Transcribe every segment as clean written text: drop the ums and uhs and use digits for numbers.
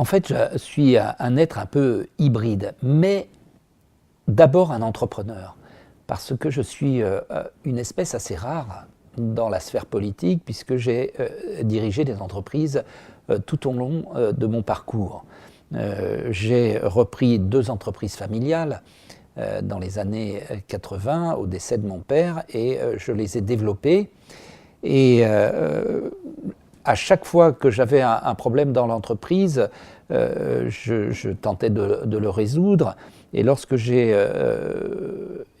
En fait, je suis un être un peu hybride, mais d'abord un entrepreneur, parce que je suis une espèce assez rare dans la sphère politique, puisque j'ai dirigé des entreprises tout au long de mon parcours. J'ai repris 2 entreprises familiales dans les années 80, au décès de mon père, et je les ai développées. Et à chaque fois que j'avais un problème dans l'entreprise, je tentais de le résoudre. Et lorsque j'ai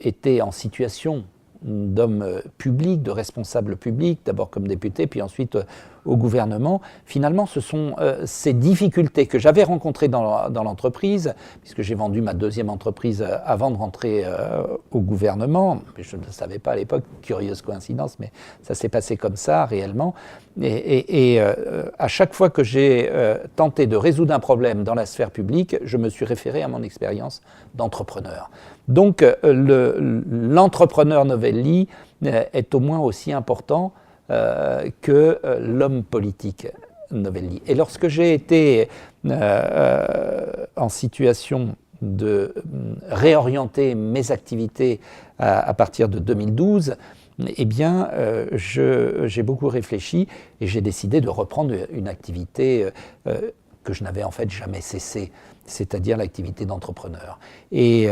été en situation d'homme public, de responsable public, d'abord comme député, puis ensuite au gouvernement, finalement, ce sont ces difficultés que j'avais rencontrées dans l'entreprise, puisque j'ai vendu ma 2e entreprise avant de rentrer au gouvernement. Je ne le savais pas à l'époque, curieuse coïncidence, mais ça s'est passé comme ça, réellement. Et à chaque fois que j'ai tenté de résoudre un problème dans la sphère publique, je me suis référé à mon expérience d'entrepreneur. Donc, l'entrepreneur Novelli est au moins aussi important que l'homme politique Novelli. Et lorsque j'ai été en situation de réorienter mes activités à partir de 2012, eh bien, j'ai beaucoup réfléchi et j'ai décidé de reprendre une activité que je n'avais en fait jamais cessée, c'est-à-dire l'activité d'entrepreneur. Et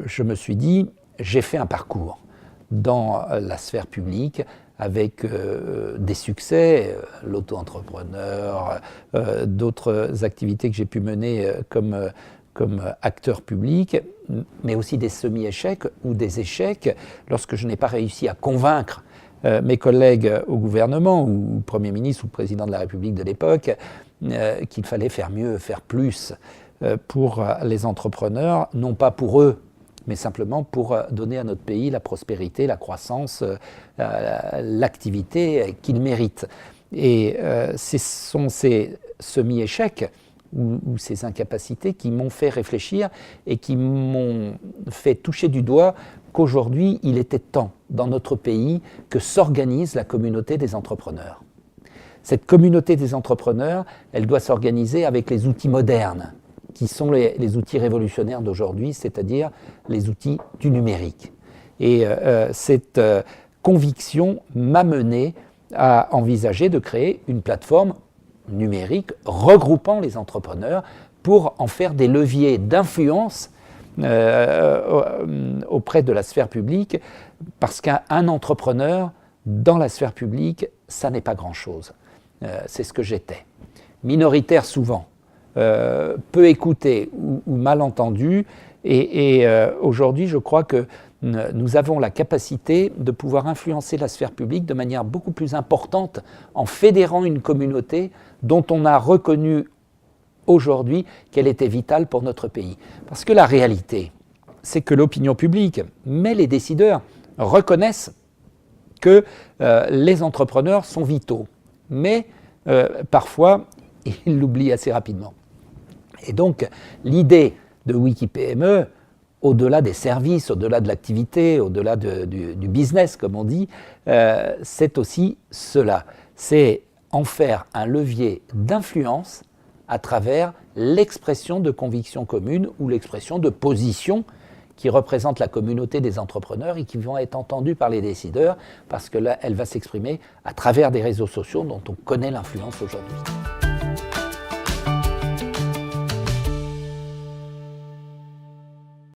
je me suis dit, j'ai fait un parcours dans la sphère publique avec des succès, l'auto-entrepreneur, d'autres activités que j'ai pu mener comme acteur public, mais aussi des semi-échecs ou des échecs lorsque je n'ai pas réussi à convaincre mes collègues au gouvernement ou au Premier ministre ou au Président de la République de l'époque qu'il fallait faire mieux, faire plus pour les entrepreneurs, non pas pour eux, mais simplement pour donner à notre pays la prospérité, la croissance, l'activité qu'il mérite. Et ce sont ces semi-échecs ou ces incapacités qui m'ont fait réfléchir et qui m'ont fait toucher du doigt qu'aujourd'hui, il était temps dans notre pays que s'organise la communauté des entrepreneurs. Cette communauté des entrepreneurs, elle doit s'organiser avec les outils modernes, qui sont les outils révolutionnaires d'aujourd'hui, c'est-à-dire les outils du numérique. Et cette conviction m'a mené à envisager de créer une plateforme numérique regroupant les entrepreneurs pour en faire des leviers d'influence auprès de la sphère publique, parce qu'un entrepreneur dans la sphère publique, ça n'est pas grand-chose. C'est ce que j'étais. Minoritaire souvent, peu écouté ou mal entendu, et aujourd'hui je crois que nous avons la capacité de pouvoir influencer la sphère publique de manière beaucoup plus importante en fédérant une communauté dont on a reconnu aujourd'hui qu'elle était vitale pour notre pays. Parce que la réalité, c'est que l'opinion publique, mais les décideurs, reconnaissent que les entrepreneurs sont vitaux. Mais parfois, ils l'oublient assez rapidement. Et donc, l'idée de WikiPME, au-delà des services, au-delà de l'activité, au-delà du business, comme on dit, c'est aussi cela. C'est en faire un levier d'influence à travers l'expression de convictions communes ou l'expression de positions qui représentent la communauté des entrepreneurs et qui vont être entendues par les décideurs, parce que là, elle va s'exprimer à travers des réseaux sociaux dont on connaît l'influence aujourd'hui.